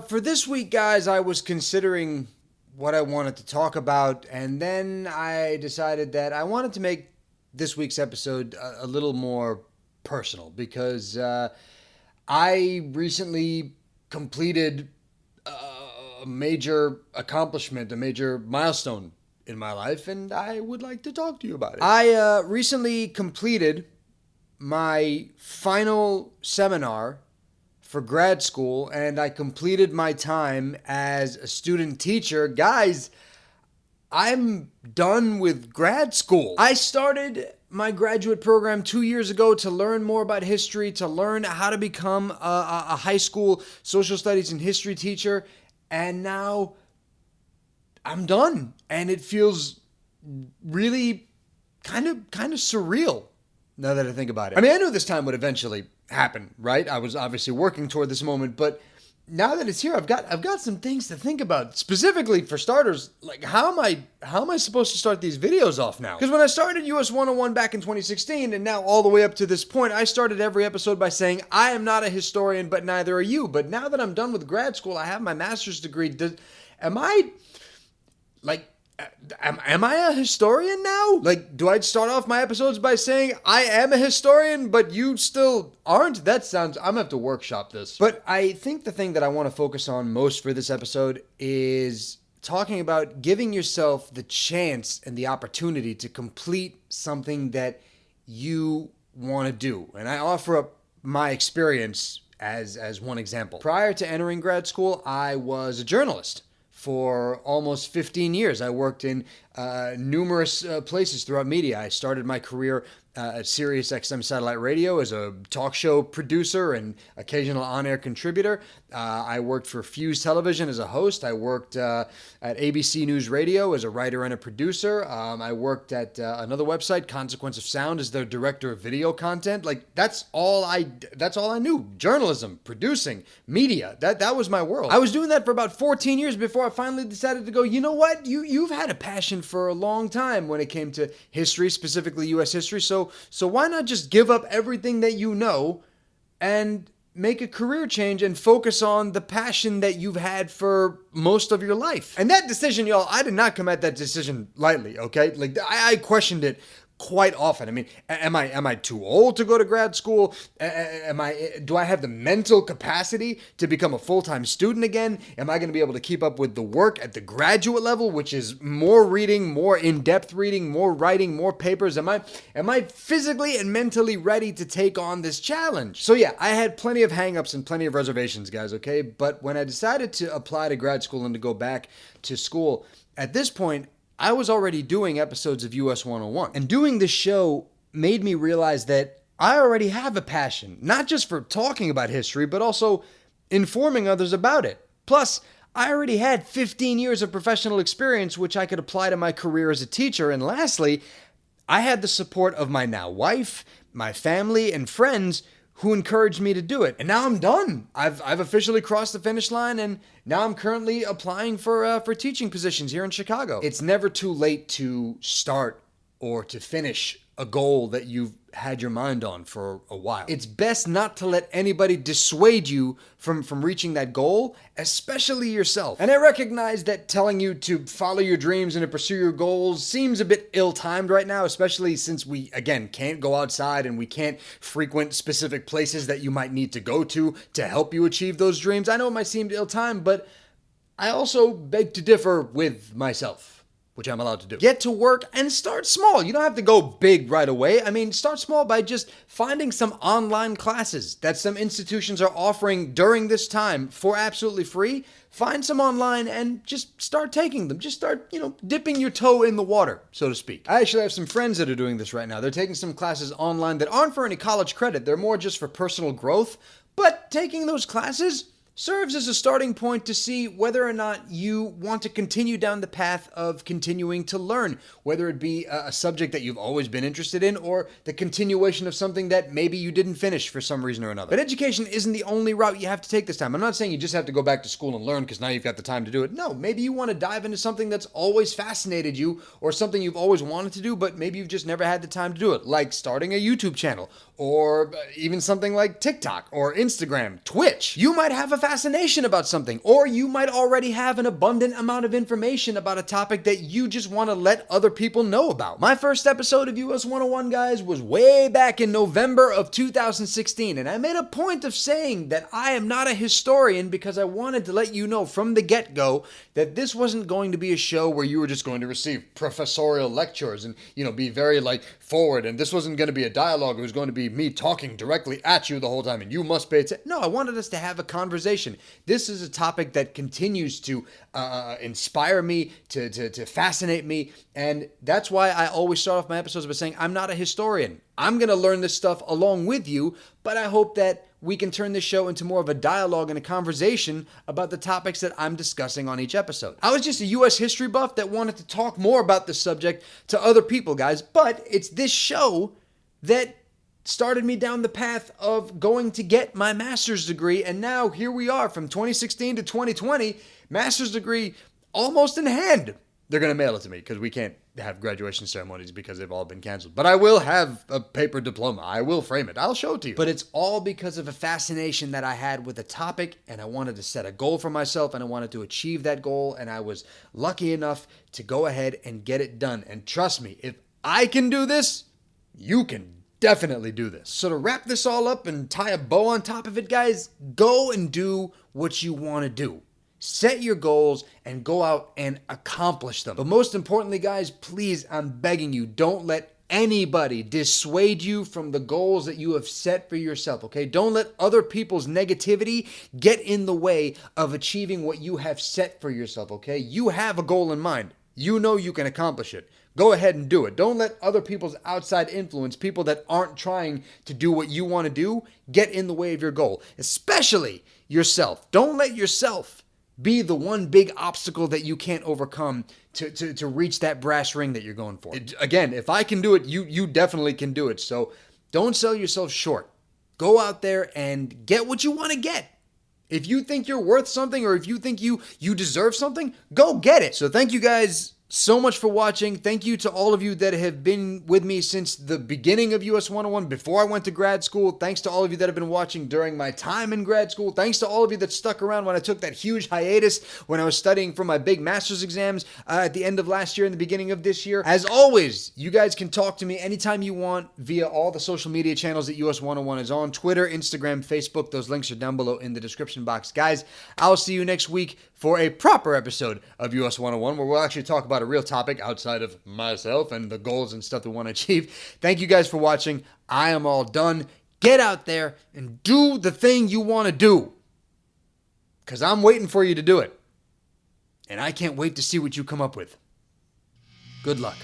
For this week, guys, I was considering what I wanted to talk about, and then I decided that I wanted to make this week's episode a little more personal because I recently completed a major accomplishment, a major milestone in my life, and I would like to talk to you about it. I recently completed my final seminar for grad school, and I completed my time as a student teacher. Guys, I'm done with grad school. I started my graduate program 2 years ago to learn more about history, to learn how to become a high school social studies and history teacher, and now I'm done, and it feels really kind of surreal now that I think about it. I mean, I knew this time would eventually happen, right? I was obviously working toward this moment, but now that it's here, I've got some things to think about. Specifically, for starters, like how am I supposed to start these videos off now? Because when I started US 101 back in 2016, and now all the way up to this point, I started every episode by saying, I am not a historian, but neither are you. But now that I'm done with grad school, I have my master's degree. Am I a historian now? Like, do I start off my episodes by saying I am a historian, but you still aren't? That sounds, I'm gonna have to workshop this. But I think the thing that I want to focus on most for this episode is talking about giving yourself the chance and the opportunity to complete something that you want to do. And I offer up my experience as one example. Prior to entering grad school, I was a journalist. For almost 15 years, I worked in numerous places throughout media. I started my career at Sirius XM Satellite Radio as a talk show producer and occasional on-air contributor. I worked for Fuse Television as a host. I worked at ABC News Radio as a writer and a producer. I worked at another website, Consequence of Sound, as their director of video content. Like, that's all I knew. Journalism, producing, media. That was my world. I was doing that for about 14 years before I finally decided to go, you know what? You've had a passion for a long time when it came to history, specifically U.S. history. So why not just give up everything that you know and make a career change and focus on the passion that you've had for most of your life? And that decision, y'all, I did not come at that decision lightly, okay? Like, I questioned it quite often. I mean, am I too old to go to grad school? Do I have the mental capacity to become a full-time student again? Am I going to be able to keep up with the work at the graduate level, which is more reading, more in-depth reading, more writing, more papers? Am I physically and mentally ready to take on this challenge? So yeah, I had plenty of hang-ups and plenty of reservations, guys, okay? But when I decided to apply to grad school and to go back to school, at this point, I was already doing episodes of US 101. And doing this show made me realize that I already have a passion, not just for talking about history, but also informing others about it. Plus, I already had 15 years of professional experience, which I could apply to my career as a teacher. And lastly, I had the support of my now wife, my family, and friends who encouraged me to do it. And now I'm done. I've officially crossed the finish line, and now I'm currently applying for teaching positions here in Chicago. It's never too late to start or to finish a goal that you've had your mind on for a while. It's best not to let anybody dissuade you from reaching that goal, especially yourself. And I recognize that telling you to follow your dreams and to pursue your goals seems a bit ill-timed right now, especially since we, again, can't go outside and we can't frequent specific places that you might need to go to help you achieve those dreams. I know it might seem ill-timed, but I also beg to differ with myself, which I'm allowed to do. Get to work and start small. You don't have to go big right away. I mean, start small by just finding some online classes that some institutions are offering during this time for absolutely free. Find some online and just start taking them. Just start, dipping your toe in the water, so to speak. I actually have some friends that are doing this right now. They're taking some classes online that aren't for any college credit. They're more just for personal growth. But taking those classes serves as a starting point to see whether or not you want to continue down the path of continuing to learn, whether it be a subject that you've always been interested in or the continuation of something that maybe you didn't finish for some reason or another. But education isn't the only route you have to take this time. I'm not saying you just have to go back to school and learn because now you've got the time to do it. No, maybe you want to dive into something that's always fascinated you or something you've always wanted to do, but maybe you've just never had the time to do it, like starting a YouTube channel or even something like TikTok or Instagram, Twitch. You might have a fascination about something, or you might already have an abundant amount of information about a topic that you just want to let other people know about. My first episode of US 101, guys, was way back in November of 2016, and I made a point of saying that I am not a historian because I wanted to let you know from the get-go that this wasn't going to be a show where you were just going to receive professorial lectures and, be very, forward, and this wasn't going to be a dialogue. It was going to be me talking directly at you the whole time, and you must pay attention. No, I wanted us to have a conversation. This is a topic that continues to inspire me, to fascinate me, and that's why I always start off my episodes by saying I'm not a historian. I'm going to learn this stuff along with you, but I hope that we can turn this show into more of a dialogue and a conversation about the topics that I'm discussing on each episode. I was just a U.S. history buff that wanted to talk more about this subject to other people, guys, but it's this show that started me down the path of going to get my master's degree, and now here we are from 2016 to 2020, master's degree almost in hand. They're going to mail it to me because we can't have graduation ceremonies because they've all been canceled. But I will have a paper diploma. I will frame it. I'll show it to you. But it's all because of a fascination that I had with the topic, and I wanted to set a goal for myself, and I wanted to achieve that goal, and I was lucky enough to go ahead and get it done. And trust me, if I can do this, you can definitely do this. So to wrap this all up and tie a bow on top of it, guys, go and do what you want to do. Set your goals and go out and accomplish them. But most importantly, guys, please, I'm begging you, don't let anybody dissuade you from the goals that you have set for yourself, okay? Don't let other people's negativity get in the way of achieving what you have set for yourself, okay? You have a goal in mind. You know you can accomplish it. Go ahead and do it. Don't let other people's outside influence, people that aren't trying to do what you want to do, get in the way of your goal, especially yourself. Don't let yourself be the one big obstacle that you can't overcome to reach that brass ring that you're going for. Again, if I can do it, you definitely can do it. So don't sell yourself short. Go out there and get what you want to get. If you think you're worth something, or if you think you deserve something, go get it. So thank you guys so much for watching. Thank you to all of you that have been with me since the beginning of US 101, before I went to grad school. Thanks to all of you that have been watching during my time in grad school. Thanks to all of you that stuck around when I took that huge hiatus when I was studying for my big master's exams at the end of last year and the beginning of this year. As always, you guys can talk to me anytime you want via all the social media channels that US 101 is on: Twitter, Instagram, Facebook. Those links are down below in the description box. Guys, I'll see you next week for a proper episode of US 101, where we'll actually talk about a real topic outside of myself and the goals and stuff that we want to achieve. Thank you guys for watching. I am all done. Get out there and do the thing you want to do, because I'm waiting for you to do it. And I can't wait to see what you come up with. Good luck.